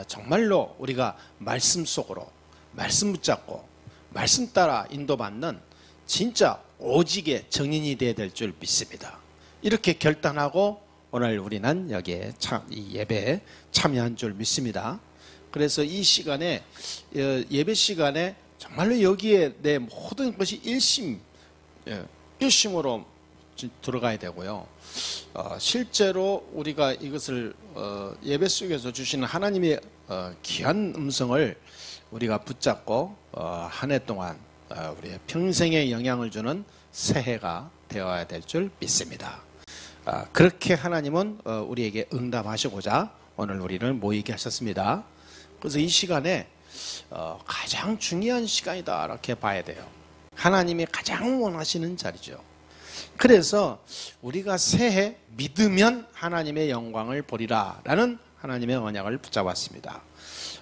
정말로 우리가 말씀 속으로 말씀 붙잡고 말씀 따라 인도받는 진짜 오직의 정인이 되어야 될 줄 믿습니다. 이렇게 결단하고 오늘 우리는 여기에 이 예배에 참여한 줄 믿습니다. 그래서 이 시간에 예배 시간에 정말로 여기에 내 모든 것이 일심으로 들어가야 되고요. 실제로 우리가 이것을 예배 속에서 주시는 하나님의 귀한 음성을 우리가 붙잡고 한 해 동안 우리의 평생에 영향을 주는 새해가 되어야 될 줄 믿습니다. 그렇게 하나님은 우리에게 응답하시고자 오늘 우리를 모이게 하셨습니다. 그래서 이 시간에 가장 중요한 시간이다 이렇게 봐야 돼요. 하나님이 가장 원하시는 자리죠. 그래서 우리가 새해 믿으면 하나님의 영광을 보리라 라는 하나님의 언약을 붙잡았습니다.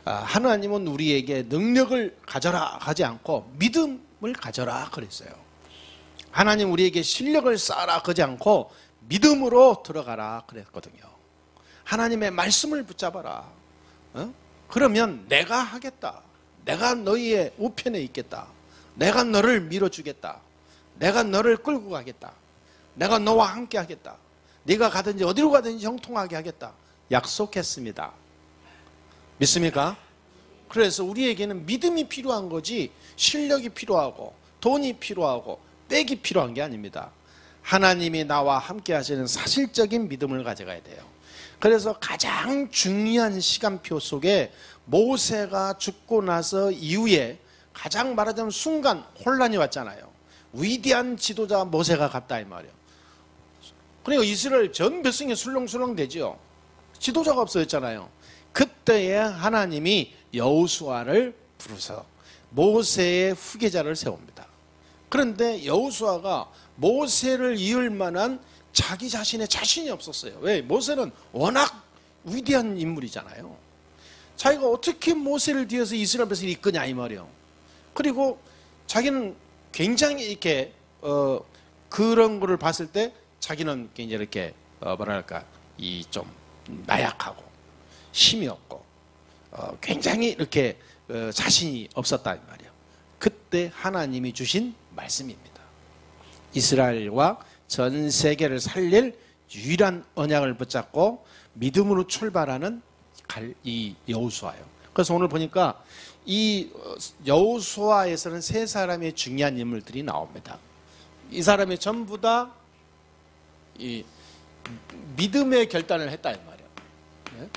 하나님은 우리에게 능력을 가져라 하지 않고 믿음을 가져라 그랬어요. 하나님 우리에게 실력을 쌓아라 그러지 않고 믿음으로 들어가라 그랬거든요. 하나님의 말씀을 붙잡아라. 그러면 내가 하겠다. 내가 너희의 우편에 있겠다. 내가 너를 밀어주겠다. 내가 너를 끌고 가겠다. 내가 너와 함께 하겠다. 네가 가든지 어디로 가든지 형통하게 하겠다. 약속했습니다. 믿습니까? 그래서 우리에게는 믿음이 필요한 거지 실력이 필요하고 돈이 필요하고 빽이 필요한 게 아닙니다. 하나님이 나와 함께 하시는 사실적인 믿음을 가져가야 돼요. 그래서 가장 중요한 시간표 속에 모세가 죽고 나서 이후에 가장 말하자면 순간 혼란이 왔잖아요. 위대한 지도자 모세가 갔다 이 말이에요. 그러니까 이스라엘 전 백성이 술렁술렁 되죠. 지도자가 없어졌잖아요. 그때에 하나님이 여호수아를 부르서 모세의 후계자를 세웁니다. 그런데 여호수아가 모세를 이을 만한 자기 자신의 자신이 없었어요. 왜? 모세는 워낙 위대한 인물이잖아요. 자기가 어떻게 모세를 뒤에서 이스라엘 백성을 이끄냐 이 말이에요. 그리고 자기는 굉장히 이렇게 그런 거를 봤을 때 자기는 굉장히 이렇게 뭐랄까 이 좀 나약하고 힘이 없고 굉장히 이렇게 자신이 없었다 이 말이에요. 그때 하나님이 주신 말씀입니다. 이스라엘과 전 세계를 살릴 유일한 언약을 붙잡고 믿음으로 출발하는 이 여호수아예요. 그래서 오늘 보니까 이 여호수아에서는 세 사람의 중요한 인물들이 나옵니다. 이 사람이 전부 다 이 믿음의 결단을 했다 이 말이에요. 네?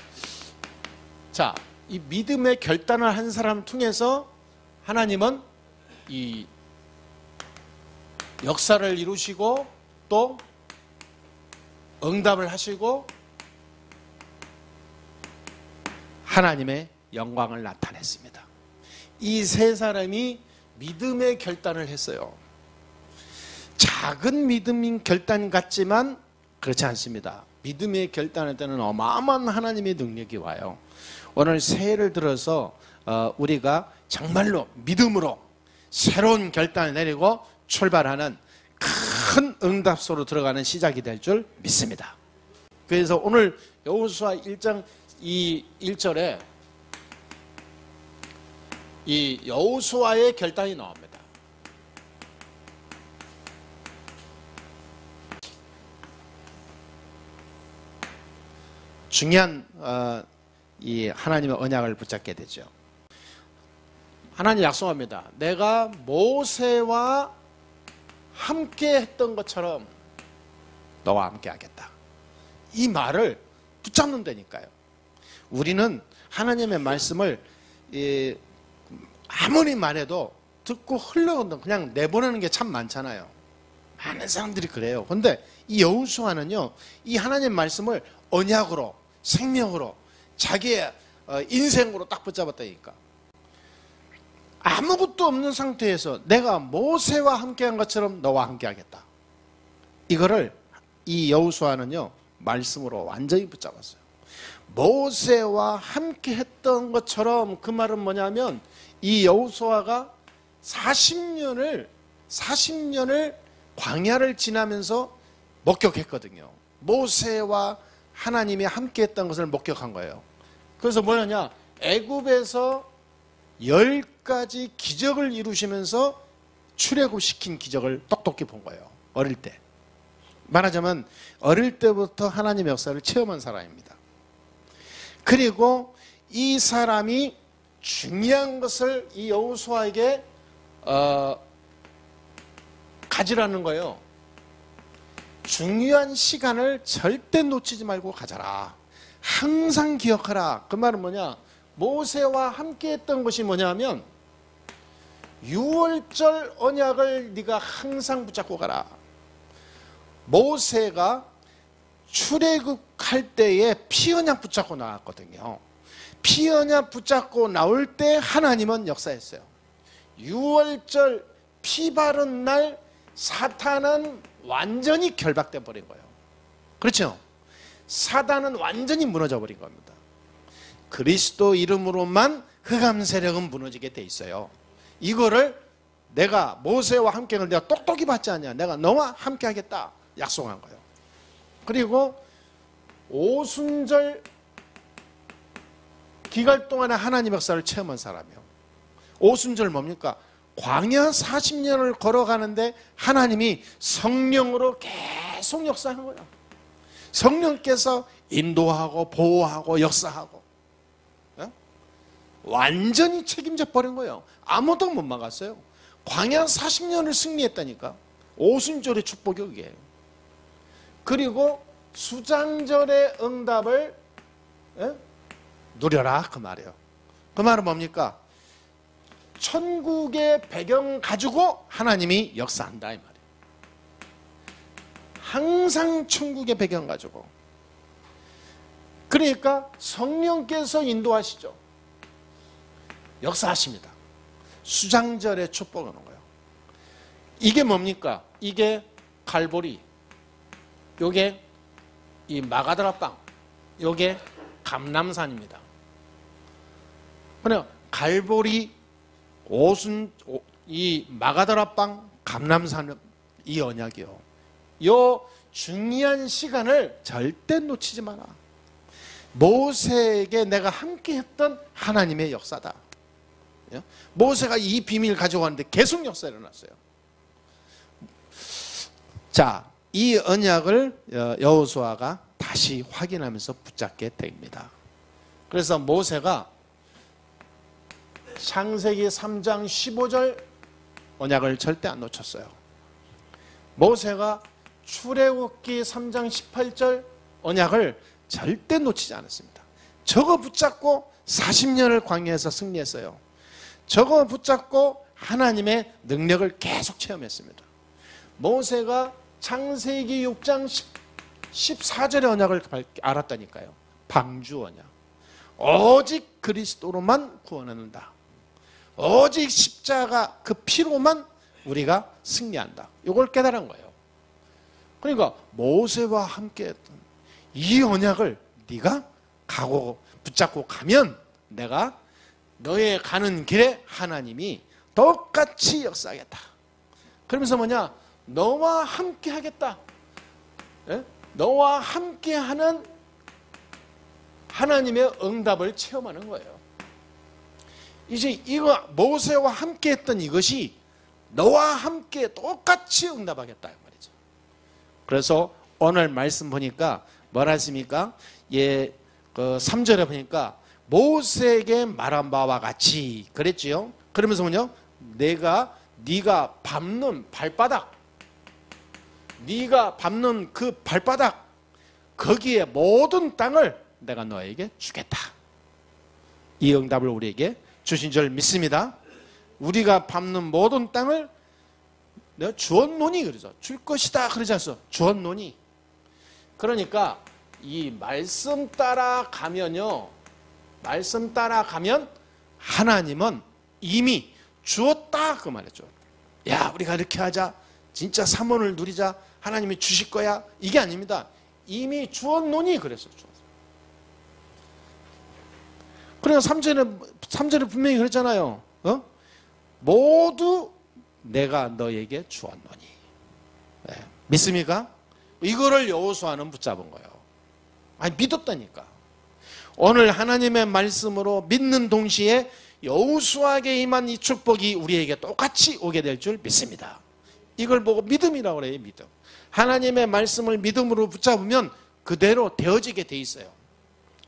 자, 이 믿음의 결단을 한 사람 통해서 하나님은 이 역사를 이루시고 또 응답을 하시고 하나님의 영광을 나타냈습니다. 이 세 사람이 믿음의 결단을 했어요. 작은 믿음인 결단 같지만 그렇지 않습니다. 믿음의 결단할 때는 어마어마한 하나님의 능력이 와요. 오늘 새해를 들어서 우리가 정말로 믿음으로 새로운 결단을 내리고 출발하는 큰 응답소로 들어가는 시작이 될 줄 믿습니다. 그래서 오늘 여호수아 1장 1절에 이 여호수아의 결단이 나옵니다. 중요한 이 하나님의 언약을 붙잡게 되죠. 하나님 약속합니다. 내가 모세와 함께 했던 것처럼 너와 함께 하겠다. 이 말을 붙잡는다니까요. 우리는 하나님의 말씀을 아무리 말해도 듣고 흘러온다 그냥 내보내는 게 참 많잖아요. 많은 사람들이 그래요. 그런데 이 여호수아는요, 이 하나님의 말씀을 언약으로, 생명으로, 자기의 인생으로 딱 붙잡았다니까. 아무것도 없는 상태에서 내가 모세와 함께한 것처럼 너와 함께하겠다. 이거를 이 여호수아는요 말씀으로 완전히 붙잡았어요. 모세와 함께했던 것처럼, 그 말은 뭐냐면 이 여호수아가 40년을 광야를 지나면서 목격했거든요. 모세와 하나님이 함께했던 것을 목격한 거예요. 그래서 뭐냐냐, 애굽에서 10가지 기적을 이루시면서 출애굽시킨 기적을 똑똑히 본 거예요. 어릴 때. 말하자면 어릴 때부터 하나님의 역사를 체험한 사람입니다. 그리고 이 사람이 중요한 것을 이 여호수아에게 가지라는 거예요. 중요한 시간을 절대 놓치지 말고 가져라. 항상 기억하라. 그 말은 뭐냐, 모세와 함께 했던 것이 뭐냐면 유월절 언약을 네가 항상 붙잡고 가라. 모세가 출애굽할 때에 피언약 붙잡고 나왔거든요. 피언약 붙잡고 나올 때 하나님은 역사했어요. 유월절 피 바른 날 사탄은 완전히 결박돼 버린 거예요. 그렇죠? 사단은 완전히 무너져 버린 겁니다. 그리스도 이름으로만 흑암 세력은 무너지게 돼 있어요. 이거를 내가 모세와 함께 한 걸 내가 똑똑히 받지 않냐, 내가 너와 함께 하겠다 약속한 거예요. 그리고 오순절 기간 동안에 하나님 역사를 체험한 사람이에요. 오순절 뭡니까? 광야 40년을 걸어가는데 하나님이 성령으로 계속 역사하는 거예요. 성령께서 인도하고 보호하고 역사하고 완전히 책임져 버린 거예요. 아무도 못 막았어요. 광야 40년을 승리했다니까. 오순절의 축복이 그게. 그리고 수장절의 응답을 누려라 그 말이에요. 그 말은 뭡니까? 천국의 배경 가지고 하나님이 역사한다 이 말이에요. 항상 천국의 배경 가지고. 그러니까 성령께서 인도하시죠. 역사하십니다. 수장절의 축복을 하는 거예요. 이게 뭡니까? 이게 갈보리, 요게 이 마가다라 빵, 요게 감람산입니다. 그냥 갈보리, 이 마가다라 빵, 감람산은 이 언약이요. 요 중요한 시간을 절대 놓치지 마라. 모세에게 내가 함께 했던 하나님의 역사다. 모세가 이 비밀을 가지고 왔는데 계속 역사 일어났어요. 자, 이 언약을 여호수아가 다시 확인하면서 붙잡게 됩니다. 그래서 모세가 창세기 3장 15절 언약을 절대 안 놓쳤어요. 모세가 출애굽기 3장 18절 언약을 절대 놓치지 않았습니다. 저거 붙잡고 40년을 광야에서 승리했어요. 저거 붙잡고 하나님의 능력을 계속 체험했습니다. 모세가 창세기 6장 14절의 언약을 알았다니까요. 방주 언약. 오직 그리스도로만 구원한다. 오직 십자가 그 피로만 우리가 승리한다. 이걸 깨달은 거예요. 그러니까 모세와 함께 했던 이 언약을 네가 가고 붙잡고 가면 내가 너의 가는 길에 하나님이 똑같이 역사하겠다. 그러면서 뭐냐? 너와 함께 하겠다. 너와 함께 하는 하나님의 응답을 체험하는 거예요. 이제 이거 모세와 함께 했던 이것이 너와 함께 똑같이 응답하겠다 이 말이죠. 그래서 오늘 말씀 보니까 뭐라 했습니까? 예, 그 3절에 보니까 모세에게 말한 바와 같이 그랬지요. 그러면서 뭐냐? 네가 밟는 발바닥, 네가 밟는 그 발바닥 거기에 모든 땅을 내가 너에게 주겠다. 이 응답을 우리에게 주신 줄 믿습니다. 우리가 밟는 모든 땅을 내가 주었노니 그러죠. 줄 것이다 그러지 않았어. 주었노니. 그러니까 이 말씀 따라가면요, 말씀 따라가면 하나님은 이미 주었다 그 말이죠. 야, 우리가 이렇게 하자, 진짜 삼원을 누리자, 하나님이 주실 거야, 이게 아닙니다. 이미 주었노니 그랬어요. 그러니까 3절에 분명히 그랬잖아요. 모두 내가 너에게 주었노니. 네. 믿습니까? 이거를 여호수아는 붙잡은 거예요. 아니, 믿었다니까. 오늘 하나님의 말씀으로 믿는 동시에 여호수아에게 임한 이 축복이 우리에게 똑같이 오게 될 줄 믿습니다. 이걸 보고 믿음이라고 그래요. 믿음. 하나님의 말씀을 믿음으로 붙잡으면 그대로 되어지게 돼 있어요.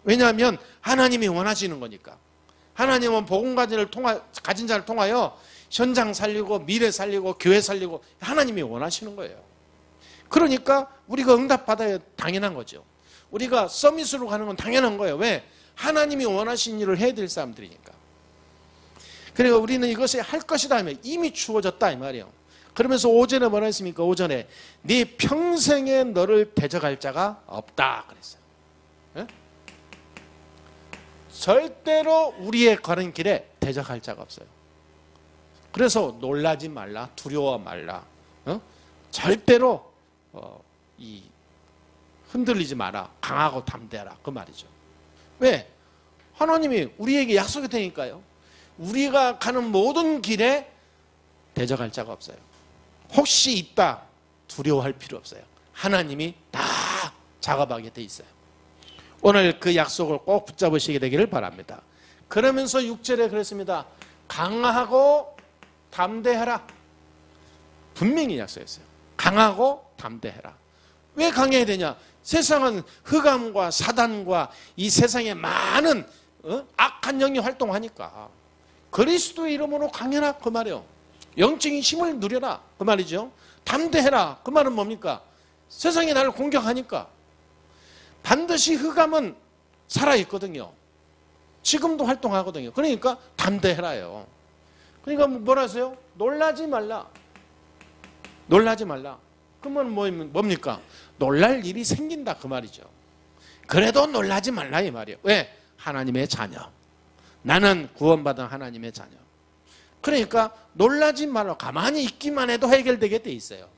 왜냐하면 하나님이 원하시는 거니까. 하나님은 복음 가진 자를 통하여 현장 살리고 미래 살리고 교회 살리고 하나님이 원하시는 거예요. 그러니까 우리가 응답받아야 당연한 거죠. 우리가 서밋으로 가는 건 당연한 거예요. 왜? 하나님이 원하신 일을 해야 될 사람들이니까. 그러니까 우리는 이것이 할 것이다 하면 이미 주어졌다 이 말이에요. 그러면서 오전에 뭐라 했습니까? 오전에 네 평생에 너를 대적할 자가 없다 그랬어요. 네? 절대로 우리의 가는 길에 대적할 자가 없어요. 그래서 놀라지 말라, 두려워 말라. 절대로 흔들리지 마라, 강하고 담대하라 그 말이죠. 왜? 하나님이 우리에게 약속이 되니까요. 우리가 가는 모든 길에 대적할 자가 없어요. 혹시 있다 두려워할 필요 없어요. 하나님이 다 작업하게 돼 있어요. 오늘 그 약속을 꼭 붙잡으시게 되기를 바랍니다. 그러면서 6절에 그랬습니다. 강하고 담대하라. 분명히 약속했어요. 강하고 담대해라. 왜 강해야 되냐? 세상은 흑암과 사단과 이 세상에 많은 악한 영이 활동하니까 그리스도의 이름으로 강해라 그 말이에요. 영적인 힘을 누려라 그 말이죠. 담대해라 그 말은 뭡니까? 세상이 나를 공격하니까 반드시 흑암은 살아있거든요. 지금도 활동하거든요. 그러니까 담대해라요. 그러니까 뭐라 하세요? 놀라지 말라. 놀라지 말라. 그러면 뭡니까? 놀랄 일이 생긴다 그 말이죠. 그래도 놀라지 말라 이 말이에요. 왜? 하나님의 자녀. 나는 구원받은 하나님의 자녀. 그러니까 놀라지 말라. 가만히 있기만 해도 해결되게 돼 있어요.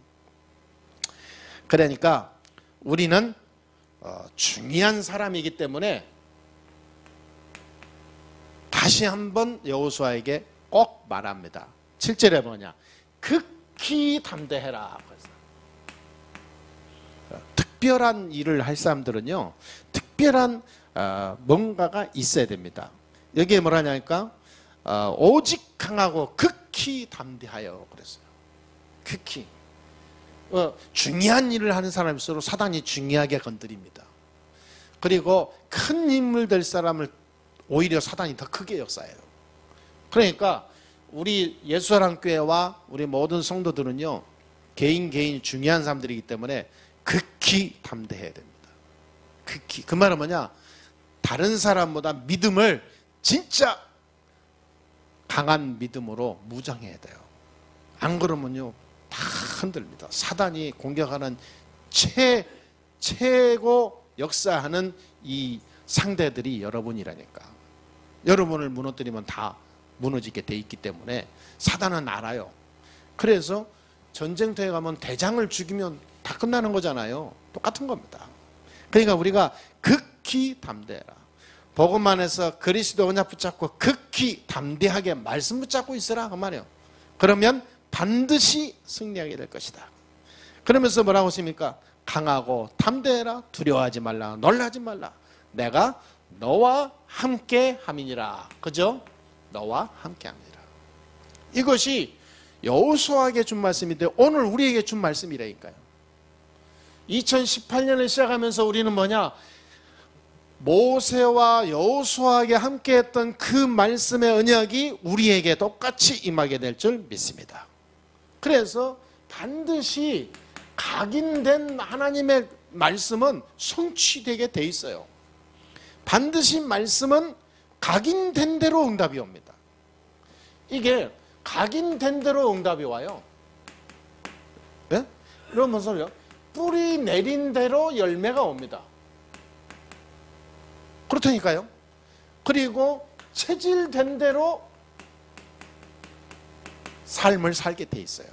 그러니까 우리는 중요한 사람이기 때문에 다시 한번 여호수아에게 꼭 말합니다. 7절에 뭐냐? 극히 담대해라. 특별한 일을 할 사람들은요, 특별한 뭔가가 있어야 됩니다. 여기에 뭐라냐니까 오직 강하고 극히 담대하여 그랬어요. 극히 중요한 일을 하는 사람일수록 사단이 중요하게 건드립니다. 그리고 큰 인물 될 사람을 오히려 사단이 더 크게 역사해요. 그러니까 우리 예수사랑교회와 우리 모든 성도들은요, 개인 중요한 사람들이기 때문에 극히 담대해야 됩니다. 극히. 그 말은 뭐냐? 다른 사람보다 믿음을 진짜 강한 믿음으로 무장해야 돼요. 안 그러면요 다 흔들립니다. 사단이 공격하는 최고 역사하는 이 상대들이 여러분이라니까. 여러분을 무너뜨리면 다 무너지게 돼 있기 때문에 사단은 알아요. 그래서 전쟁터에 가면 대장을 죽이면 다 끝나는 거잖아요. 똑같은 겁니다. 그러니까 우리가 극히 담대해라. 복음 안에서 그리스도 언약 붙잡고 극히 담대하게 말씀 붙잡고 있으라 그 말이에요. 그러면 반드시 승리하게 될 것이다. 그러면서 뭐라고 했습니까? 강하고 담대해라. 두려워하지 말라. 놀라지 말라. 내가 너와 함께 함이니라. 그죠? 너와 함께 함이니라. 이것이 여호수아에게 준 말씀인데 오늘 우리에게 준 말씀이라니까요. 2018년을 시작하면서 우리는 뭐냐? 모세와 여호수아에게 함께했던 그 말씀의 언약이 우리에게 똑같이 임하게 될 줄 믿습니다. 그래서 반드시 각인된 하나님의 말씀은 성취되게 돼 있어요. 반드시 말씀은 각인된 대로 응답이 옵니다. 이게 각인된 대로 응답이 와요. 네? 이런 무슨 소리야? 뿌리 내린 대로 열매가 옵니다. 그렇다니까요. 그리고 체질된 대로 삶을 살게 돼 있어요.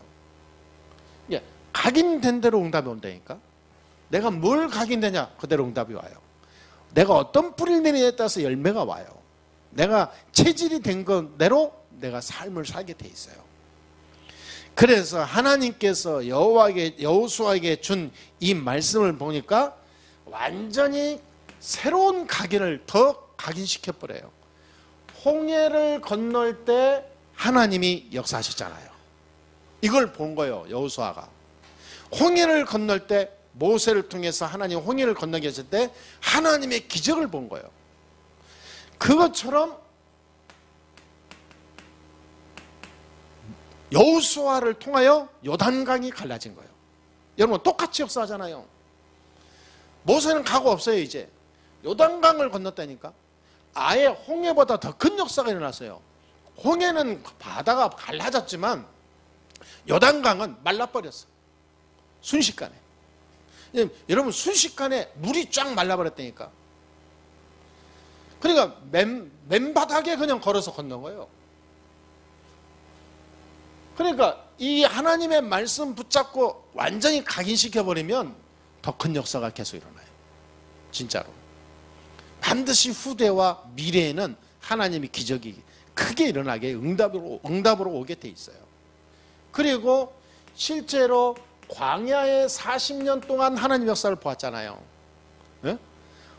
예, 각인된 대로 응답이 온다니까. 내가 뭘 각인되냐 그대로 응답이 와요. 내가 어떤 뿌리를 내리냐에 따라서 열매가 와요. 내가 체질이 된 것대로 내가 삶을 살게 돼 있어요. 그래서 하나님께서 여호수아에게 준 이 말씀을 보니까 완전히 새로운 각인을 더 각인시켜버려요. 홍해를 건널 때 하나님이 역사하셨잖아요. 이걸 본 거예요, 여호수아가. 홍해를 건널 때 모세를 통해서 하나님 홍해를 건너게 하실 때 하나님의 기적을 본 거예요. 그것처럼 여호수아를 통하여 요단강이 갈라진 거예요. 여러분 똑같이 역사하잖아요. 모세는 각오 없어요. 이제 요단강을 건넜다니까. 아예 홍해보다 더 큰 역사가 일어났어요. 홍해는 바다가 갈라졌지만 요단강은 말라버렸어. 순식간에. 여러분 순식간에 물이 쫙 말라버렸다니까. 그러니까 맨바닥에 그냥 걸어서 건넌 거예요. 그러니까 이 하나님의 말씀 붙잡고 완전히 각인시켜버리면 더 큰 역사가 계속 일어나요. 진짜로. 반드시 후대와 미래에는 하나님의 기적이 크게 일어나게 응답으로 오게 돼 있어요. 그리고 실제로 광야에 40년 동안 하나님 역사를 보았잖아요. 네?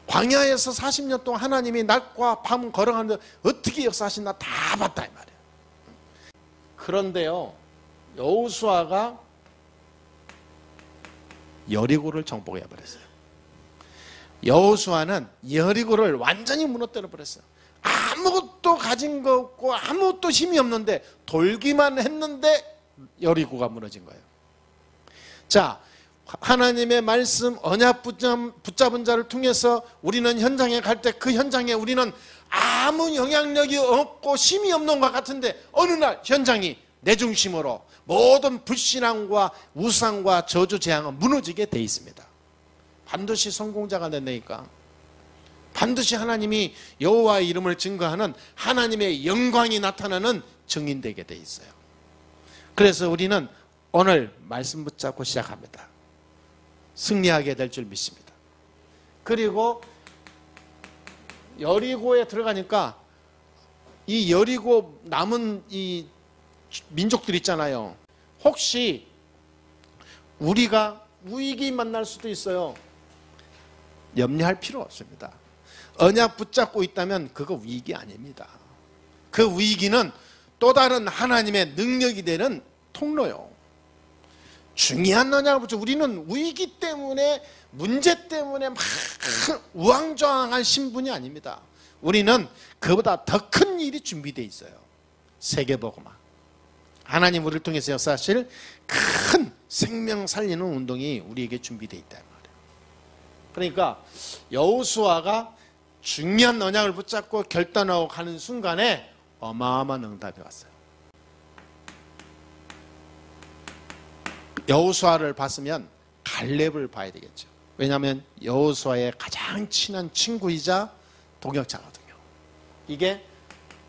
광야에서 40년 동안 하나님이 낮과 밤 걸어가는데 어떻게 역사하시나 다 봤다 이 말이에요. 그런데요, 여호수아가 여리고를 정복해 버렸어요. 여호수아는 여리고를 완전히 무너뜨려 버렸어요. 아무것도 가진 거 없고 아무것도 힘이 없는데 돌기만 했는데 여리고가 무너진 거예요. 자, 하나님의 말씀 언약 붙잡은 자를 통해서 우리는 현장에 갈 때 그 현장에 우리는 아무 영향력이 없고 힘이 없는 것 같은데 어느 날 현장이 내 중심으로 모든 불신앙과 우상과 저주 재앙은 무너지게 돼 있습니다. 반드시 성공자가 된다니까. 반드시 하나님이 여호와의 이름을 증거하는 하나님의 영광이 나타나는 증인되게 돼 있어요. 그래서 우리는 오늘 말씀 붙잡고 시작합니다. 승리하게 될 줄 믿습니다. 그리고 여리고에 들어가니까 이 여리고 남은 이 민족들 있잖아요. 혹시 우리가 위기 만날 수도 있어요. 염려할 필요 없습니다. 언약 붙잡고 있다면 그거 위기 아닙니다. 그 위기는 또 다른 하나님의 능력이 되는 통로요. 중요한 언약을 붙잡고 우리는 위기 때문에 문제 때문에 막 우왕좌왕한 신분이 아닙니다. 우리는 그보다 더 큰 일이 준비되어 있어요. 세계복음화. 하나님 우리를 통해서 역사하실 큰 생명 살리는 운동이 우리에게 준비되어 있다 말이에요. 그러니까 여호수아가 중요한 언약을 붙잡고 결단하고 가는 순간에 어마어마한 응답이 왔어요. 여호수아를 봤으면 갈렙을 봐야 되겠죠. 왜냐하면 여호수아의 가장 친한 친구이자 동역자거든요. 이게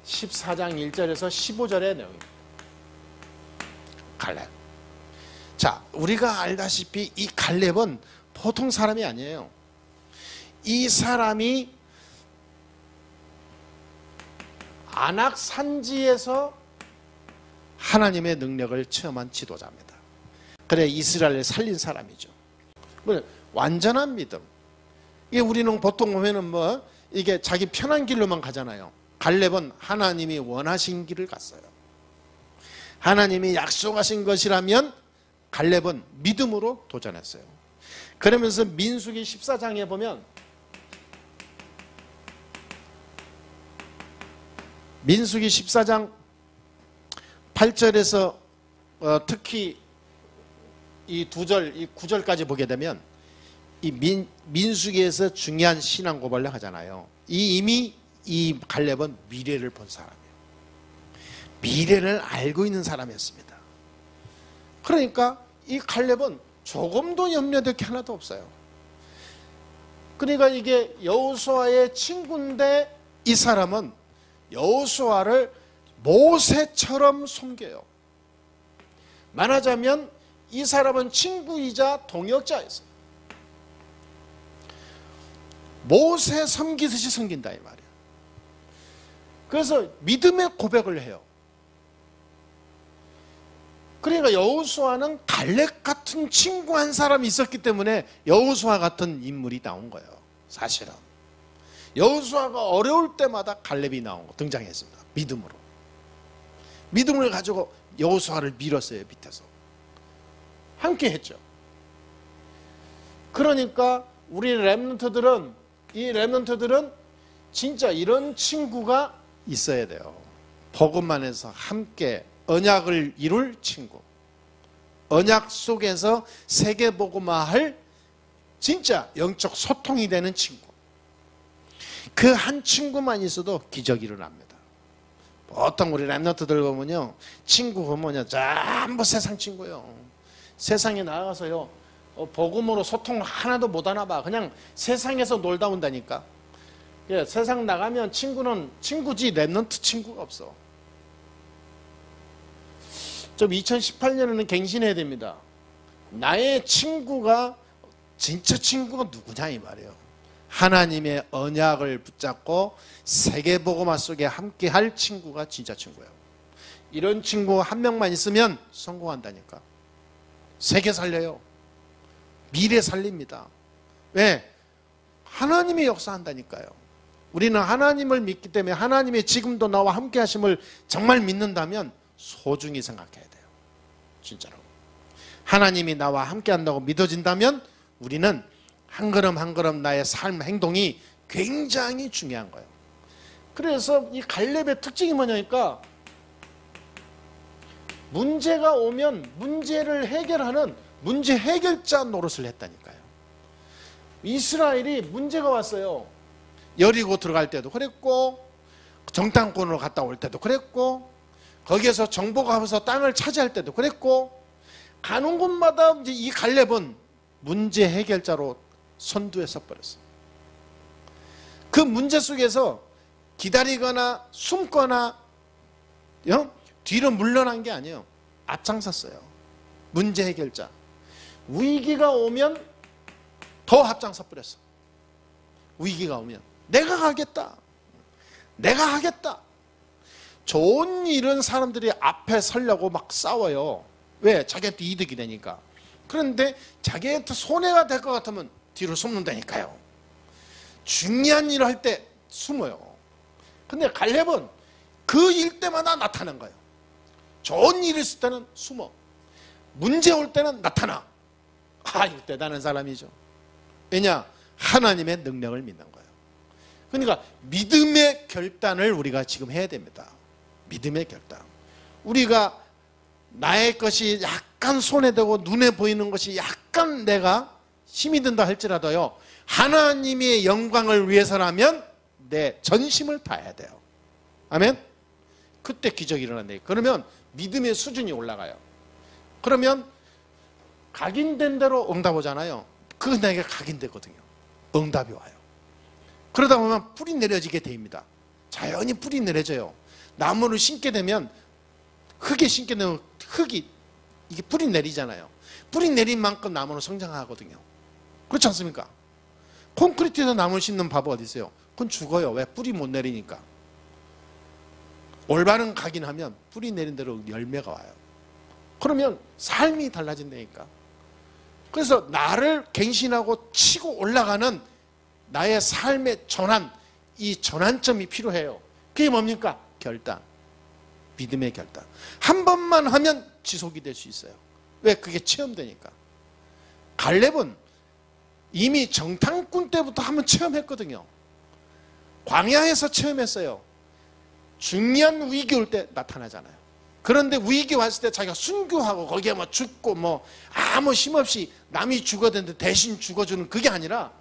14장 1절에서 15절의 내용입니다. 갈렙. 자, 우리가 알다시피 이 갈렙은 보통 사람이 아니에요. 이 사람이 아낙 산지에서 하나님의 능력을 체험한 지도자입니다. 그래 이스라엘을 살린 사람이죠. 완전한 믿음. 이게 우리는 보통 보면은 이게 자기 편한 길로만 가잖아요. 갈렙은 하나님이 원하신 길을 갔어요. 하나님이 약속하신 것이라면 갈렙은 믿음으로 도전했어요. 그러면서 민수기 14장에 보면 민수기 14장 8절에서 특히 이 2절, 이 9절까지 보게 되면 이 민수기에서 중요한 신앙 고발을 하잖아요. 이미 이 갈렙은 미래를 본 사람이에요. 미래를 알고 있는 사람이었습니다. 그러니까 이 갈렙은 조금도 염려될 게 하나도 없어요. 그러니까 이게 여호수아의 친구인데 이 사람은 여호수아를 모세처럼 섬겨요. 말하자면 이 사람은 친구이자 동역자였어요. 모세 섬기듯이 섬긴다 이 말이에요. 그래서 믿음의 고백을 해요. 그러니까 여호수아는 갈렙 같은 친구 한 사람이 있었기 때문에 여호수아 같은 인물이 나온 거예요. 사실은 여호수아가 어려울 때마다 갈렙이 등장했습니다. 믿음으로. 믿음을 가지고 여호수아를 밀었어요. 밑에서. 함께 했죠. 그러니까 우리 렘넌트들은, 이 렘넌트들은 진짜 이런 친구가 있어야 돼요. 복음만 해서 함께 언약을 이룰 친구. 언약 속에서 세계복음화할 진짜 영적 소통이 되는 친구. 그 한 친구만 있어도 기적이 일어납니다. 보통 우리 렘넌트들 보면요, 친구 보면요 전부 세상 친구예요. 세상에 나가서요 복음으로 소통 하나도 못하나 봐. 그냥 세상에서 놀다 온다니까. 예, 세상 나가면 친구는 친구지 렘넌트 친구가 없어. 좀 2018년에는 갱신해야 됩니다. 나의 친구가 진짜 친구가 누구냐 이 말이에요. 하나님의 언약을 붙잡고 세계복음화 속에 함께할 친구가 진짜 친구예요. 이런 친구 한 명만 있으면 성공한다니까. 세계 살려요. 미래 살립니다. 왜? 하나님이 역사한다니까요. 우리는 하나님을 믿기 때문에 하나님의 지금도 나와 함께 하심을 정말 믿는다면 소중히 생각해야 돼요. 진짜로. 하나님이 나와 함께 한다고 믿어진다면 우리는 한 걸음 한 걸음 나의 삶, 행동이 굉장히 중요한 거예요. 그래서 이 갈렙의 특징이 뭐냐니까 문제가 오면 문제를 해결하는 문제 해결자 노릇을 했다니까요. 이스라엘이 문제가 왔어요. 여리고 들어갈 때도 그랬고 정탐꾼으로 갔다 올 때도 그랬고 거기에서 정보가 와서 땅을 차지할 때도 그랬고 가는 곳마다 이제 이 갈렙은 문제 해결자로 선두에 섰버렸어요. 그 문제 속에서 기다리거나 숨거나 뒤로 물러난 게 아니에요. 앞장섰어요. 문제 해결자. 위기가 오면 더 앞장서 버렸어. 위기가 오면 내가 하겠다. 내가 하겠다. 좋은 일은 사람들이 앞에 서려고 막 싸워요. 왜? 자기한테 이득이 되니까. 그런데 자기한테 손해가 될 것 같으면 뒤로 숨는다니까요. 중요한 일을 할 때 숨어요. 근데 갈렙은 그 일 때마다 나타난 거예요. 좋은 일이 있을 때는 숨어. 문제 올 때는 나타나. 이거 대단한 사람이죠. 왜냐? 하나님의 능력을 믿는 거예요. 그러니까 믿음의 결단을 우리가 지금 해야 됩니다. 믿음의 결단. 우리가 나의 것이 약간 손해되고 눈에 보이는 것이 약간 내가 힘이 든다 할지라도요, 하나님의 영광을 위해서라면 내 전심을 다해야 돼요. 아멘? 그때 기적이 일어난다. 그러면 믿음의 수준이 올라가요. 그러면 각인된 대로 응답 오잖아요. 그건 나에게 각인되거든요. 응답이 와요. 그러다 보면 뿌리 내려지게 됩니다. 자연히 뿌리 내려져요. 나무를 심게 되면 흙에 심게 되면 흙이 이게 뿌리 내리잖아요. 뿌리 내린 만큼 나무는 성장하거든요. 그렇지 않습니까? 콘크리트에서 나무를 심는 바보가 어디 있어요? 그건 죽어요. 왜? 뿌리 못 내리니까. 올바른 각인하면 뿌리 내린 대로 열매가 와요. 그러면 삶이 달라진다니까. 그래서 나를 갱신하고 치고 올라가는 나의 삶의 전환, 이 전환점이 필요해요. 그게 뭡니까? 결단. 믿음의 결단. 한 번만 하면 지속이 될 수 있어요. 왜? 그게 체험되니까. 갈렙은 이미 정탐꾼 때부터 한번 체험했거든요. 광야에서 체험했어요. 중요한 위기 올 때 나타나잖아요. 그런데 위기 왔을 때 자기가 순교하고 거기에 뭐 죽고 뭐 아무 힘없이 남이 죽어야 되는데 대신 죽어주는 그게 아니라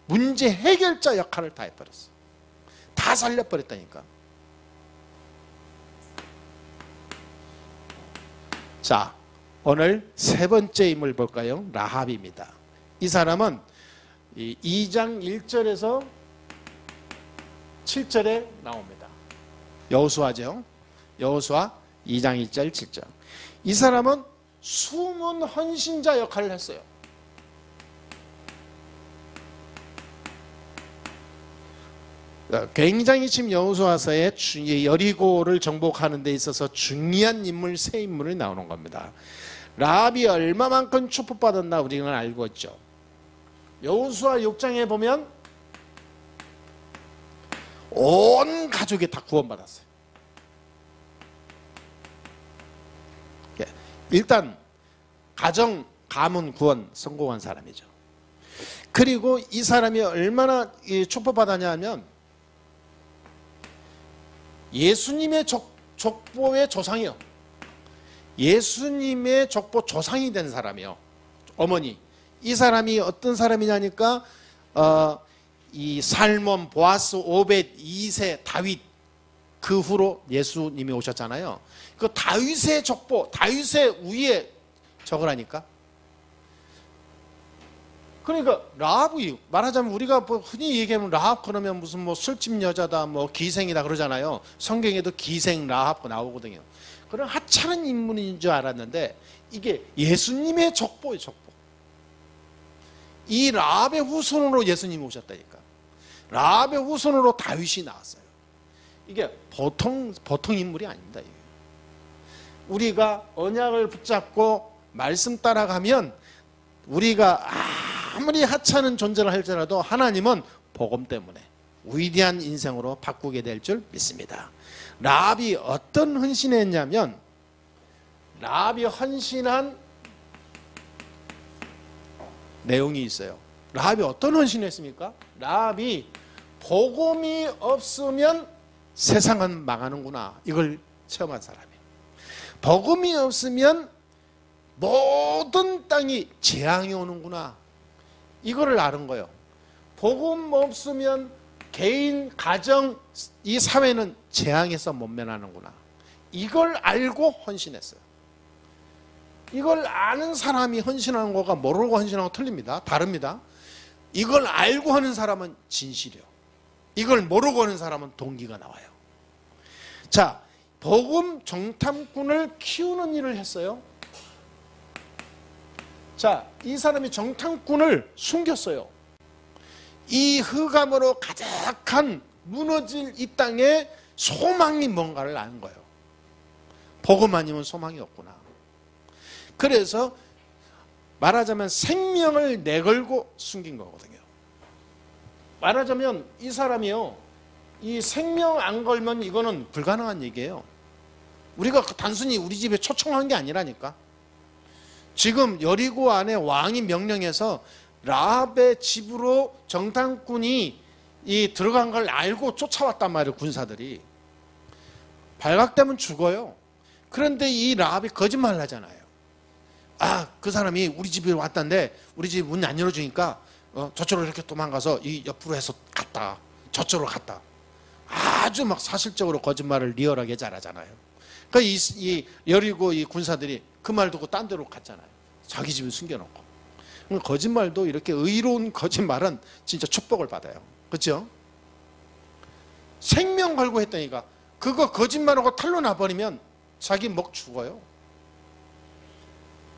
문제 해결자 역할을 다 해버렸어. 다 살려버렸다니까. 자, 오늘 세 번째 인물 볼까요? 라합입니다. 이 사람은 2장 1절에서 7절에 나옵니다. 여호수아죠. 여호수아 2장 1절 7절. 이 사람은 숨은 헌신자 역할을 했어요. 굉장히 지금 여호수아서에 여리고를 정복하는 데 있어서 중요한 인물 세 인물이 나오는 겁니다. 라합이 얼마만큼 축복받았나 우리는 알고 있죠. 여호수아 6장에 보면 온 가족이 다 구원받았어요. 일단 가정, 가문 구원 성공한 사람이죠. 그리고 이 사람이 얼마나 축복받았냐 하면 예수님의 족보의 조상이요. 예수님의 족보 조상이 된 사람이요. 어머니. 이 사람이 어떤 사람이냐니까 이 살몬, 보아스, 오벳, 이세, 다윗 그 후로 예수님이 오셨잖아요. 그 다윗의 족보, 다윗의 위에 적으라니까. 그러니까 라합이 말하자면 우리가 뭐 흔히 얘기하면 라합 그러면 무슨 뭐 술집 여자다, 뭐 기생이다 그러잖아요. 성경에도 기생 라합 나오거든요. 그런 하찮은 인물인 줄 알았는데 이게 예수님의 족보예요, 족보. 이 라합의 후손으로 예수님이 오셨다니까. 라합의 후손으로 다윗이 나왔어요. 이게 보통 인물이 아닙니다. 이게. 우리가 언약을 붙잡고 말씀 따라가면 우리가 아무리 하찮은 존재를 할지라도 하나님은 복음 때문에 위대한 인생으로 바꾸게 될 줄 믿습니다. 라합이 어떤 헌신을 했냐면 라합이 헌신한 내용이 있어요. 라합이 어떤 헌신을 했습니까? 라합이 복음이 없으면 세상은 망하는구나. 이걸 체험한 사람이에요. 복음이 없으면 모든 땅이 재앙이 오는구나. 이거를 아는 거예요. 복음 없으면 개인, 가정, 이 사회는 재앙에서 못 면하는구나. 이걸 알고 헌신했어요. 이걸 아는 사람이 헌신하는 거가 모르고 헌신하는 거 틀립니다. 다릅니다. 이걸 알고 하는 사람은 진실이요. 이걸 모르고 하는 사람은 동기가 나와요. 자, 복음 정탐꾼을 키우는 일을 했어요. 자, 이 사람이 정탐꾼을 숨겼어요. 이 흑암으로 가득한 무너질 이 땅에 소망이 뭔가를 아는 거예요. 복음 아니면 소망이 없구나. 그래서 말하자면 생명을 내걸고 숨긴 거거든요. 말하자면 이 사람이요, 이 생명 안 걸면 이거는 불가능한 얘기예요. 우리가 단순히 우리 집에 초청한 게 아니라니까. 지금 여리고 안에 왕이 명령해서 라합의 집으로 정탐꾼이 들어간 걸 알고 쫓아왔단 말이에요. 군사들이. 발각되면 죽어요. 그런데 이 라합이 거짓말을 하잖아요. 그 사람이 우리 집에 왔다는데 우리 집 문 안 열어주니까 저쪽으로 이렇게 도망가서 이 옆으로 해서 갔다. 저쪽으로 갔다. 아주 막 사실적으로 거짓말을 리얼하게 잘하잖아요. 그러니까 이 여리고 이 군사들이 그 말 듣고 딴 데로 갔잖아요. 자기 집을 숨겨놓고. 거짓말도 이렇게 의로운 거짓말은 진짜 축복을 받아요. 그렇죠? 생명 걸고 했다니까. 그거 거짓말하고 탈로 나버리면 자기 목 죽어요.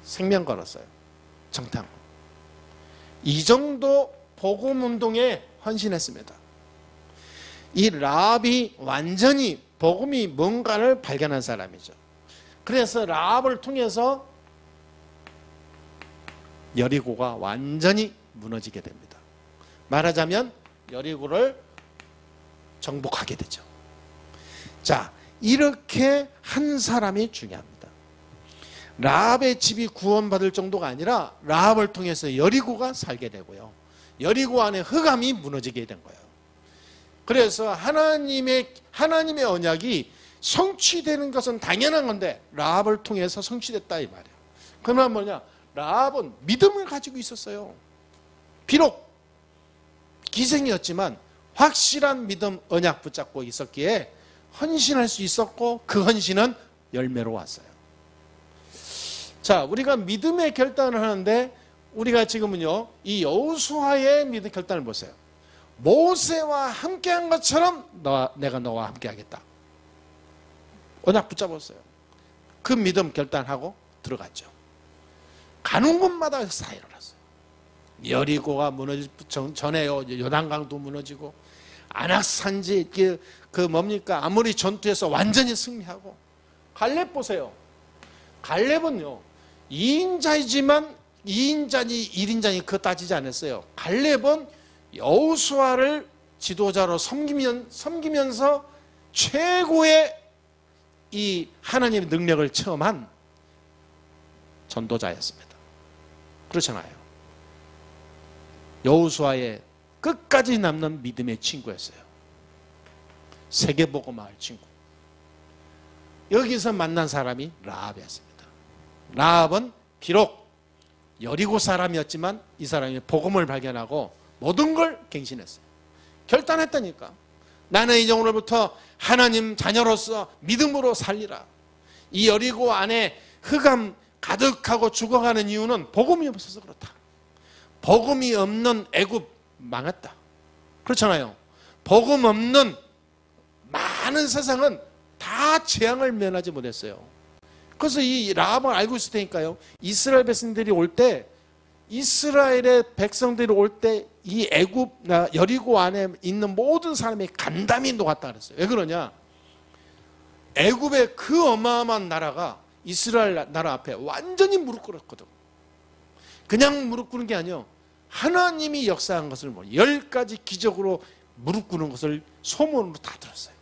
생명 걸었어요. 정탐. 이 정도 복음 운동에 헌신했습니다. 이 라합이 완전히 복음이 뭔가를 발견한 사람이죠. 그래서 라합을 통해서 여리고가 완전히 무너지게 됩니다. 말하자면 여리고를 정복하게 되죠. 자, 이렇게 한 사람이 중요합니다. 라합의 집이 구원받을 정도가 아니라 라합을 통해서 여리고가 살게 되고요. 여리고 안에 흑암이 무너지게 된 거예요. 그래서 하나님의 언약이 성취되는 것은 당연한 건데 라합을 통해서 성취됐다 이 말이에요. 그러면 뭐냐? 라합은 믿음을 가지고 있었어요. 비록 기생이었지만 확실한 믿음, 언약 붙잡고 있었기에 헌신할 수 있었고 그 헌신은 열매로 왔어요. 자, 우리가 믿음의 결단을 하는데 우리가 지금은요, 이 여호수아의 믿음 결단을 보세요. 모세와 함께한 것처럼 내가 너와 함께하겠다. 언약 붙잡았어요. 그 믿음 결단하고 들어갔죠. 가는 곳마다 다 일어났어요. 여리고가 무너질 전에요. 요단강도 무너지고 안악산지 그 뭡니까? 아무리 전투에서 완전히 승리하고 갈렙 보세요. 갈렙은요 2인자이지만 2인자니 1인자니 그거 따지지 않았어요. 갈렙은 여호수아를 지도자로 섬기면서 최고의 이 하나님의 능력을 체험한 전도자였습니다. 그렇잖아요. 여호수아의 끝까지 남는 믿음의 친구였어요. 세계복음화할 친구. 여기서 만난 사람이 라합이었습니다. 라합은 비록 여리고 사람이었지만 이 사람이 복음을 발견하고 모든 걸 갱신했어요. 결단했다니까. 나는 이제 오늘부터 하나님 자녀로서 믿음으로 살리라. 이 여리고 안에 흑암 가득하고 죽어가는 이유는 복음이 없어서 그렇다. 복음이 없는 애굽 망했다. 그렇잖아요. 복음 없는 많은 세상은 다 재앙을 면하지 못했어요. 그래서 이 라합을 알고 있을 테니까요. 이스라엘 백성들이 올 때, 이스라엘의 백성들이 올 때 이 애굽 여리고 안에 있는 모든 사람이 간담이 녹았다 그랬어요. 왜 그러냐? 애굽의 그 어마어마한 나라가 이스라엘 나라 앞에 완전히 무릎 꿇었거든. 그냥 무릎 꿇은 게 아니요. 하나님이 역사한 것을 10가지 기적으로 무릎 꿇는 것을 소문으로 다 들었어요.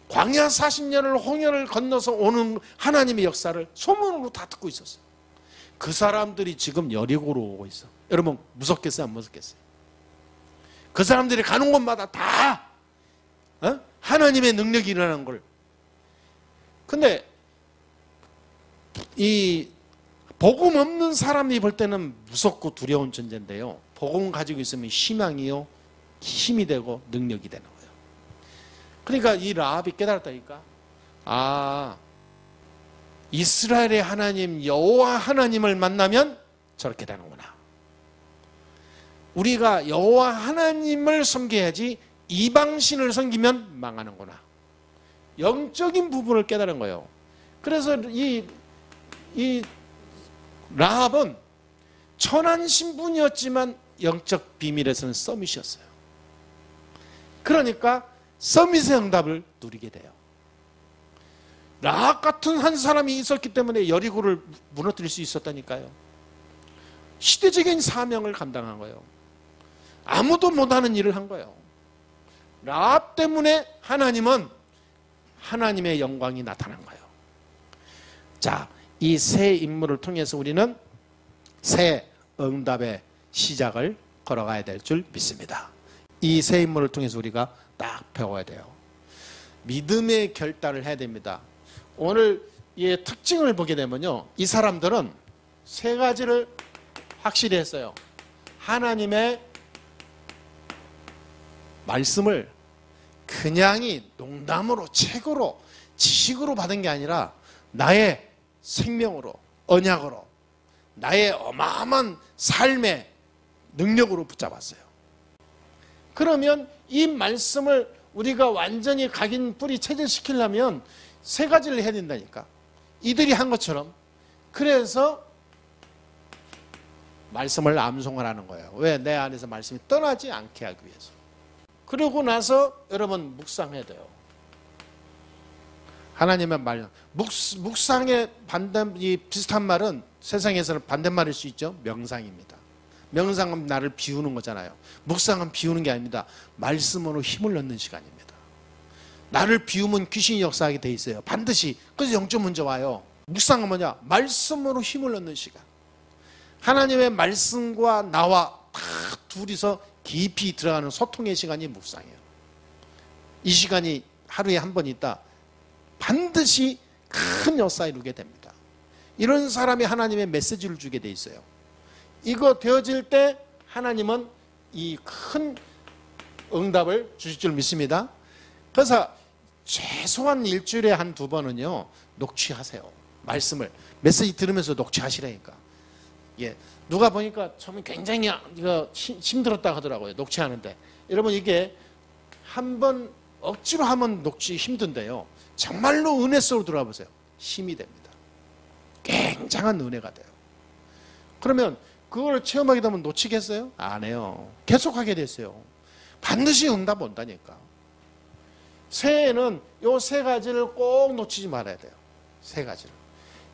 광야 40년을 홍해를 건너서 오는 하나님의 역사를 소문으로 다 듣고 있었어요. 그 사람들이 지금 여리고로 오고 있어. 여러분 무섭겠어요? 안 무섭겠어요? 그 사람들이 가는 곳마다 다 하나님의 능력이 일어나는 걸. 근데 이 복음 없는 사람이 볼 때는 무섭고 두려운 존재인데요. 복음 가지고 있으면 희망이요, 힘이 되고 능력이 되는 거예요. 그러니까 이 라합이 깨달았다니까. 아, 이스라엘의 하나님 여호와 하나님을 만나면 저렇게 되는구나. 우리가 여호와 하나님을 섬겨야지 이방신을 섬기면 망하는구나. 영적인 부분을 깨달은 거예요. 그래서 이 라합은 천한 신분이었지만 영적 비밀에서는 서밋이었어요. 그러니까 서밋의 응답을 누리게 돼요. 라합 같은 한 사람이 있었기 때문에 여리고를 무너뜨릴 수 있었다니까요. 시대적인 사명을 감당한 거예요. 아무도 못하는 일을 한 거예요. 라합 때문에 하나님은 하나님의 영광이 나타난 거예요. 자, 이 세 인물을 통해서 우리는 새 응답의 시작을 걸어가야 될 줄 믿습니다. 이 세 인물을 통해서 우리가 딱 배워야 돼요. 믿음의 결단을 해야 됩니다. 오늘 이 특징을 보게 되면요, 이 사람들은 세 가지를 확실히 했어요. 하나님의 말씀을 그냥이 농담으로, 책으로, 지식으로 받은 게 아니라 나의 생명으로, 언약으로, 나의 어마어마한 삶의 능력으로 붙잡았어요. 그러면 이 말씀을 우리가 완전히 각인 뿌리 체질시키려면 세 가지를 해야 된다니까. 이들이 한 것처럼. 그래서 말씀을 암송을 하는 거예요. 왜? 내 안에서 말씀이 떠나지 않게 하기 위해서. 그러고 나서 여러분 묵상해야 돼요. 하나님의 말. 묵상의 이 비슷한 말은 세상에서는 반대말일 수 있죠. 명상입니다. 명상은 나를 비우는 거잖아요. 묵상은 비우는 게 아닙니다. 말씀으로 힘을 넣는 시간입니다. 나를 비우면 귀신이 역사하게 돼 있어요. 반드시. 그래서 영적 문제 와요. 묵상은 뭐냐? 말씀으로 힘을 넣는 시간. 하나님의 말씀과 나와 다 둘이서 깊이 들어가는 소통의 시간이 묵상이에요. 이 시간이 하루에 한 번 있다. 반드시 큰 역사 이루게 됩니다. 이런 사람이 하나님의 메시지를 주게 돼 있어요. 이거 되어질 때 하나님은 이 큰 응답을 주실 줄 믿습니다. 그래서 최소한 일주일에 한 2번은요 녹취하세요. 말씀을 메시지 들으면서 녹취하시라니까. 예, 누가 보니까 처음에 굉장히 이거 힘들었다 하더라고요. 녹취하는데. 여러분 이게 한번 억지로 하면 녹취 힘든데요. 정말로 은혜 속으로 들어가 보세요. 힘이 됩니다. 굉장한 은혜가 돼요. 그러면 그걸 체험하게 되면 놓치겠어요? 안 해요. 계속하게 됐어요. 반드시 응답 온다니까. 새해에는 요 세 가지를 꼭 놓치지 말아야 돼요. 세 가지를.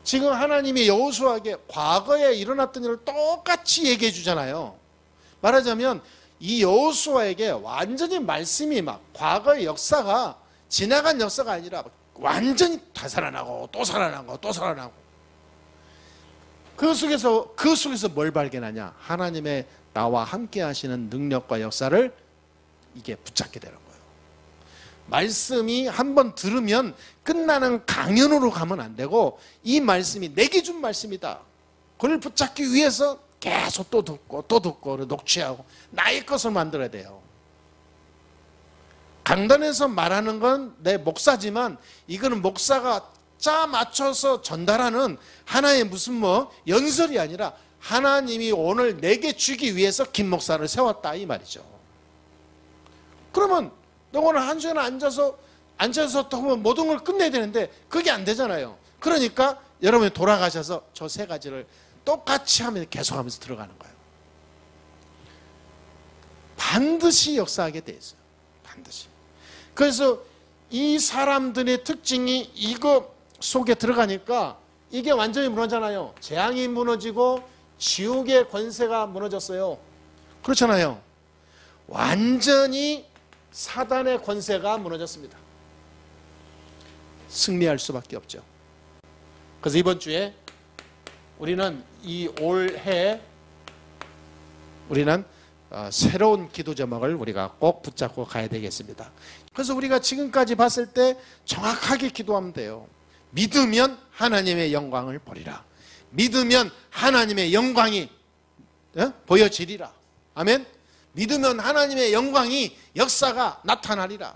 지금 하나님이 여호수아에게 과거에 일어났던 일을 똑같이 얘기해 주잖아요. 말하자면 이 여호수아에게 완전히 말씀이 막 과거의 역사가 지나간 역사가 아니라 완전히 되살아나고 또 살아나고 또 살아나고, 그 속에서 뭘 발견하냐? 하나님의 나와 함께 하시는 능력과 역사를 이게 붙잡게 되는 거예요. 말씀이 한번 들으면 끝나는 강연으로 가면 안 되고, 이 말씀이 내게 준 말씀이다, 그걸 붙잡기 위해서 계속 또 듣고 녹취하고 나의 것을 만들어야 돼요. 강단에서 말하는 건 내 목사지만, 이거는 목사가 짜 맞춰서 전달하는 하나의 무슨 연설이 아니라 하나님이 오늘 내게 주기 위해서 김 목사를 세웠다, 이 말이죠. 그러면 너 오늘 한 시간 앉아서 또 모든 걸 끝내야 되는데 그게 안 되잖아요. 그러니까 여러분이 돌아가셔서 저 세 가지를 똑같이 하면 계속하면서 들어가는 거예요. 반드시 역사하게 돼 있어요. 반드시. 그래서 이 사람들의 특징이 이거 속에 들어가니까 이게 완전히 무너잖아요. 재앙이 무너지고 지옥의 권세가 무너졌어요. 그렇잖아요. 완전히 사단의 권세가 무너졌습니다. 승리할 수밖에 없죠. 그래서 이번 주에 우리는 이 올해 우리는 새로운 기도 제목을 우리가 꼭 붙잡고 가야 되겠습니다. 그래서 우리가 지금까지 봤을 때 정확하게 기도하면 돼요. 믿으면 하나님의 영광을 보리라. 믿으면 하나님의 영광이 보여지리라. 아멘. 믿으면 하나님의 영광이 역사가 나타나리라.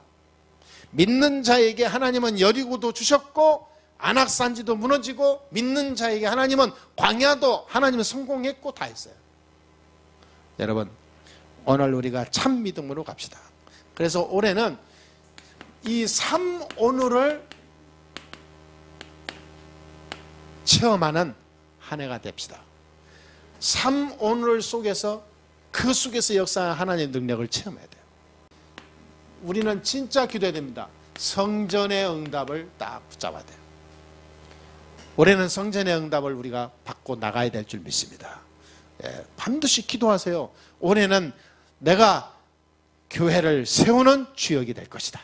믿는 자에게 하나님은 여리고도 주셨고 안악산지도 무너지고, 믿는 자에게 하나님은 광야도 하나님은 성공했고 다 했어요. 여러분, 오늘 우리가 참 믿음으로 갑시다. 그래서 올해는 이 3오늘을 체험하는 한 해가 됩시다. 3오늘 속에서 그 속에서 역사한 하나님의 능력을 체험해야 돼요. 우리는 진짜 기도해야 됩니다. 성전의 응답을 딱 붙잡아야 돼요. 올해는 성전의 응답을 우리가 받고 나가야 될 줄 믿습니다. 반드시 기도하세요. 올해는 내가 교회를 세우는 주역이 될 것이다.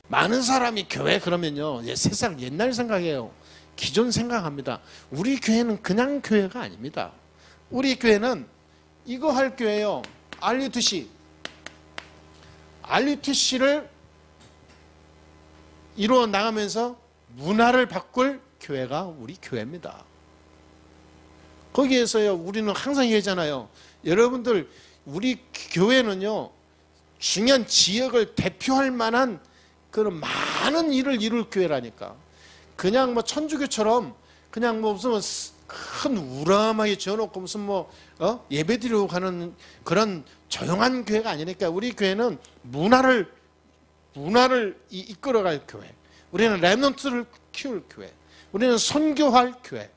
많은 사람이 교회 그러면요, 세상 옛날 생각이에요. 기존 생각합니다. 우리 교회는 그냥 교회가 아닙니다. 우리 교회는 이거 할 교회예요. RUTC를 이루어 나가면서 문화를 바꿀 교회가 우리 교회입니다. 거기에서요, 우리는 항상 얘기하잖아요. 여러분들, 우리 교회는요, 중요한 지역을 대표할 만한 그런 많은 일을 이룰 교회라니까. 그냥 천주교처럼 그냥 무슨 큰 우람하게 지어놓고 무슨 예배드리고 가는 그런 조용한 교회가 아니니까. 우리 교회는 문화를 이끌어갈 교회. 우리는 렘넌트를 키울 교회. 우리는 선교할 교회.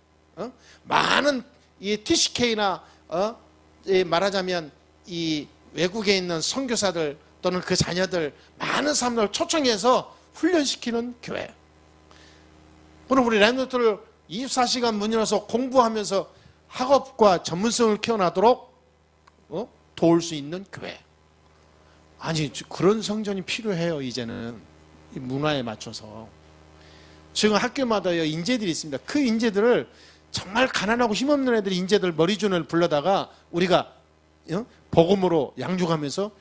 많은 이 TCK나 말하자면 이 외국에 있는 선교사들 또는 그 자녀들, 많은 사람들을 초청해서 훈련시키는 교회. 그럼 우리 렘넌트를 24시간 문 열어서 공부하면서 학업과 전문성을 키워나도록 도울 수 있는 교회. 아니, 그런 성전이 필요해요. 이제는 이 문화에 맞춰서. 지금 학교마다 인재들이 있습니다. 그 인재들을, 정말 가난하고 힘없는 애들이 인재들 머리준을 불러다가 우리가 복음으로 양육하면서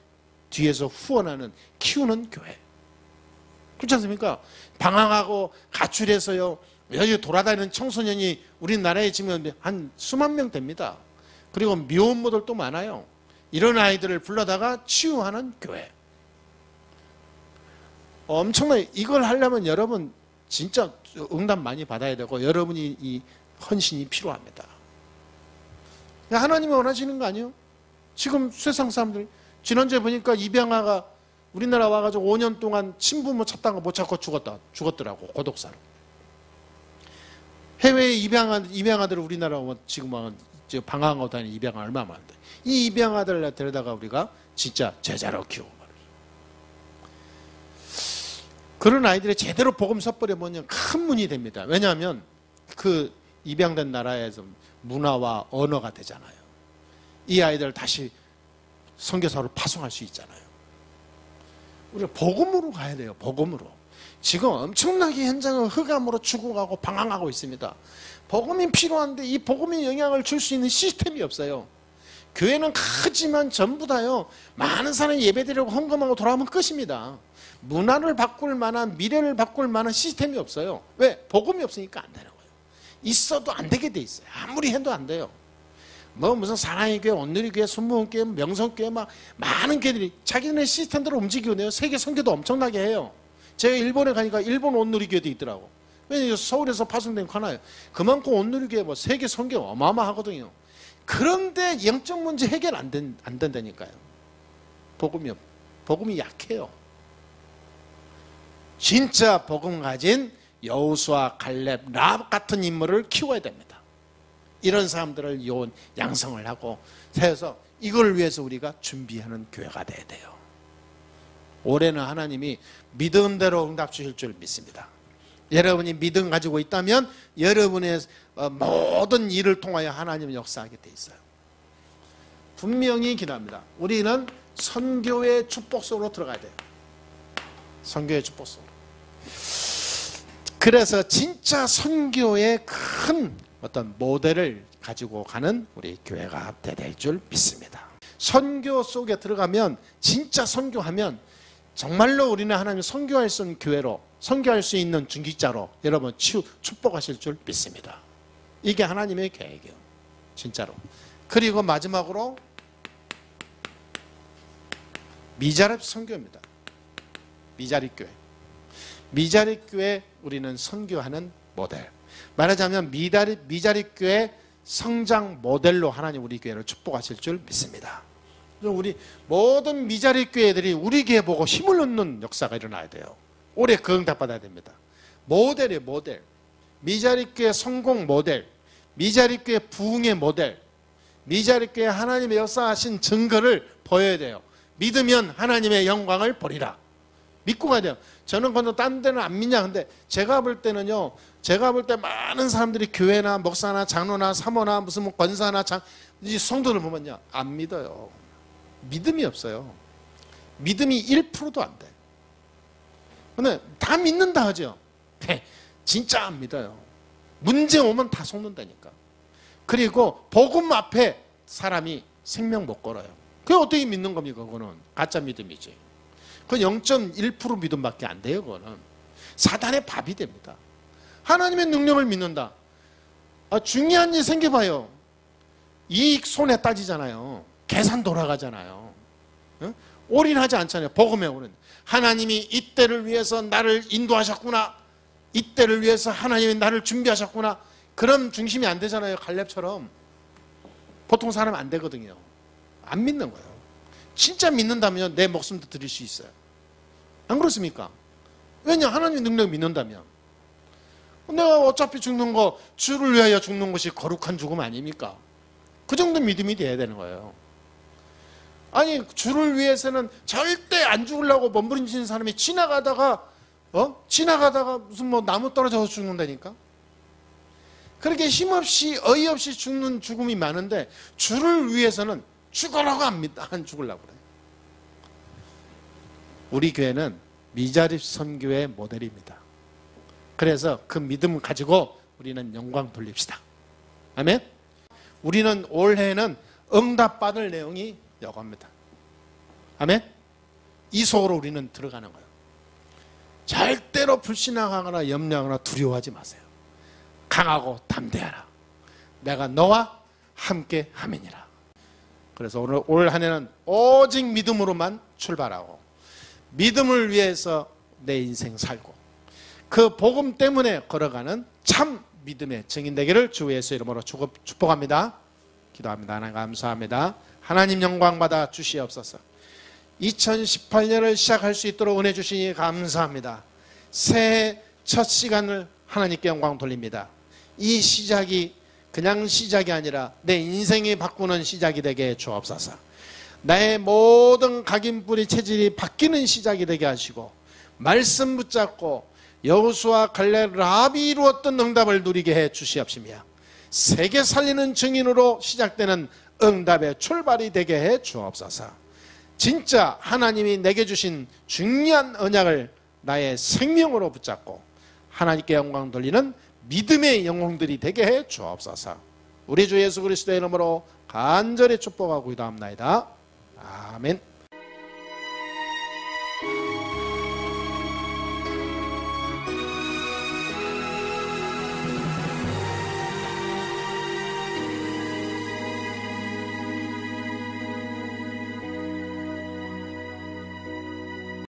뒤에서 후원하는, 키우는 교회. 그렇지 않습니까? 방황하고 가출해서요, 여기 돌아다니는 청소년이 우리나라에 지금 한 수만 명 됩니다. 그리고 미혼모들도 많아요. 이런 아이들을 불러다가 치유하는 교회. 엄청나게, 이걸 하려면 여러분 진짜 응답 많이 받아야 되고, 여러분이 이 헌신이 필요합니다. 하나님이 원하시는 거 아니에요? 지금 세상 사람들, 지난주에 보니까 입양아가 우리나라 와가지고 5년 동안 친부모 찾다가 못 찾고 죽었더라고, 고독사로. 해외에 입양아들을 우리나라 오면 지금 방황하고 다니는 입양아 얼마나 많은데, 이 입양아들을 데려다가 우리가 진짜 제자로 키우고 말이죠. 그런 아이들이 제대로 복음 섣버려보면 큰 문이 됩니다. 왜냐하면 그 입양된 나라에서 문화와 언어가 되잖아요. 이 아이들 다시 선교사로 파송할 수 있잖아요. 우리가 복음으로 가야 돼요. 복음으로. 지금 엄청나게 현장은 흑암으로 죽어가고 방황하고 있습니다. 복음이 필요한데 이 복음이 영향을 줄 수 있는 시스템이 없어요. 교회는 크지만 전부 다요, 많은 사람이 예배드리고 헌금하고 돌아오면 끝입니다. 문화를 바꿀 만한, 미래를 바꿀 만한 시스템이 없어요. 왜? 복음이 없으니까 안 되는 거예요. 있어도 안 되게 돼 있어요. 아무리 해도 안 돼요. 뭐 무슨 사랑의 교회, 온누리 교회, 순복음 교회, 명성 교회, 막 많은 교회들이 자기네 시스템대로 움직이고 내요. 세계 선교도 엄청나게 해요. 제가 일본에 가니까 일본 온누리 교회도 있더라고. 왜냐면 서울에서 파송된 거 하나예요. 그만큼 온누리 교회 뭐 세계 선교 어마어마하거든요. 그런데 영적 문제 해결 안 된다니까요. 복음이 약해요. 진짜 복음 가진 여호수아, 갈렙, 라합 같은 인물을 키워야 됩니다. 이런 사람들을 양성을 하고 세워서 이걸 위해서 우리가 준비하는 교회가 돼야 돼요. 올해는 하나님이 믿음대로 응답 주실 줄 믿습니다. 여러분이 믿음 가지고 있다면 여러분의 모든 일을 통하여 하나님은 역사하게 돼 있어요. 분명히 기도합니다. 우리는 선교의 축복 속으로 들어가야 돼요. 선교의 축복 속으로. 그래서 진짜 선교의 큰 어떤 모델을 가지고 가는 우리 교회가 될 줄 믿습니다. 선교 속에 들어가면, 진짜 선교하면 정말로 우리는 하나님 선교할 수 있는 교회로, 선교할 수 있는 중직자로 여러분 축복하실 줄 믿습니다. 이게 하나님의 계획이에요. 진짜로. 그리고 마지막으로 미자립 선교입니다. 미자립 교회. 미자립 교회 우리는 선교하는 모델. 말하자면 미자립 교회 성장 모델로 하나님 우리 교회를 축복하실 줄 믿습니다. 우리 모든 미자립 교회들이 우리 교회 보고 힘을 얻는 역사가 일어나야 돼요. 올해 그 응답 받아야 됩니다. 모델이에요, 모델. 미자립 교회 성공 모델, 미자립 교회 부흥의 모델, 미자립 교회 하나님의 역사하신 증거를 보여야 돼요. 믿으면 하나님의 영광을 보리라. 믿고 가야 돼요. 저는 그건 딴 데는 안 믿냐. 근데 제가 볼 때는요, 제가 볼 때 많은 사람들이 교회나 목사나 장로나 사모나 무슨 뭐 권사나 이 성도를 보면요, 안 믿어요. 믿음이 없어요. 믿음이 1%도 안 돼. 근데 다 믿는다 하죠. 진짜 안 믿어요. 문제 오면 다 속는다니까. 그리고 복음 앞에 사람이 생명 못 걸어요. 그게 어떻게 믿는 겁니까? 그거는 가짜 믿음이지. 그 0.1% 믿음밖에 안 돼요. 그거는 사단의 밥이 됩니다. 하나님의 능력을 믿는다. 중요한 일 생겨봐요. 이익 손해 따지잖아요. 계산 돌아가잖아요. 올인하지 않잖아요. 복음에 오는 하나님이 이때를 위해서 나를 인도하셨구나. 이때를 위해서 하나님이 나를 준비하셨구나. 그런 중심이 안 되잖아요. 갈렙처럼. 보통 사람은 안 되거든요. 안 믿는 거예요. 진짜 믿는다면 내 목숨도 드릴 수 있어요. 안 그렇습니까? 왜냐? 하나님의 능력 믿는다면. 내가 어차피 죽는 거, 주를 위하여 죽는 것이 거룩한 죽음 아닙니까? 그 정도 믿음이 돼야 되는 거예요. 아니, 주를 위해서는 절대 안 죽으려고 몸부림치는 사람이 지나가다가 무슨 뭐 나무 떨어져서 죽는다니까? 그렇게 힘없이 어이없이 죽는 죽음이 많은데 주를 위해서는 죽으라고 안 죽으려고 그래요. 우리 교회는 미자립 선교의 모델입니다. 그래서 그 믿음을 가지고 우리는 영광 돌립시다. 아멘? 우리는 올해는 응답받을 내용이 여겁니다. 아멘? 이 속으로 우리는 들어가는 거예요. 절대로 불신앙하거나 염려하거나 두려워하지 마세요. 강하고 담대하라. 내가 너와 함께 함이니라. 그래서 오늘 올 한 해는 오직 믿음으로만 출발하고 믿음을 위해서 내 인생 살고 그 복음 때문에 걸어가는 참 믿음의 증인 되기를 주 예수 이름으로 축복합니다. 기도합니다. 하나님 감사합니다. 하나님 영광 받아 주시옵소서. 2018년을 시작할 수 있도록 은혜 주시니 감사합니다. 새해 첫 시간을 하나님께 영광 돌립니다. 이 시작이 그냥 시작이 아니라 내 인생이 바꾸는 시작이 되게 주옵소서. 나의 모든 각인뿌리 체질이 바뀌는 시작이 되게 하시고 말씀 붙잡고 여호수아 갈렙 라합이 이루었던 응답을 누리게 해 주시옵시며 세계 살리는 증인으로 시작되는 응답의 출발이 되게 해 주옵소서. 진짜 하나님이 내게 주신 중요한 언약을 나의 생명으로 붙잡고 하나님께 영광 돌리는 믿음의 영웅들이 되게 해 주옵소서. 우리 주 예수 그리스도의 이름으로 간절히 축복하고 기도합나이다. 아멘.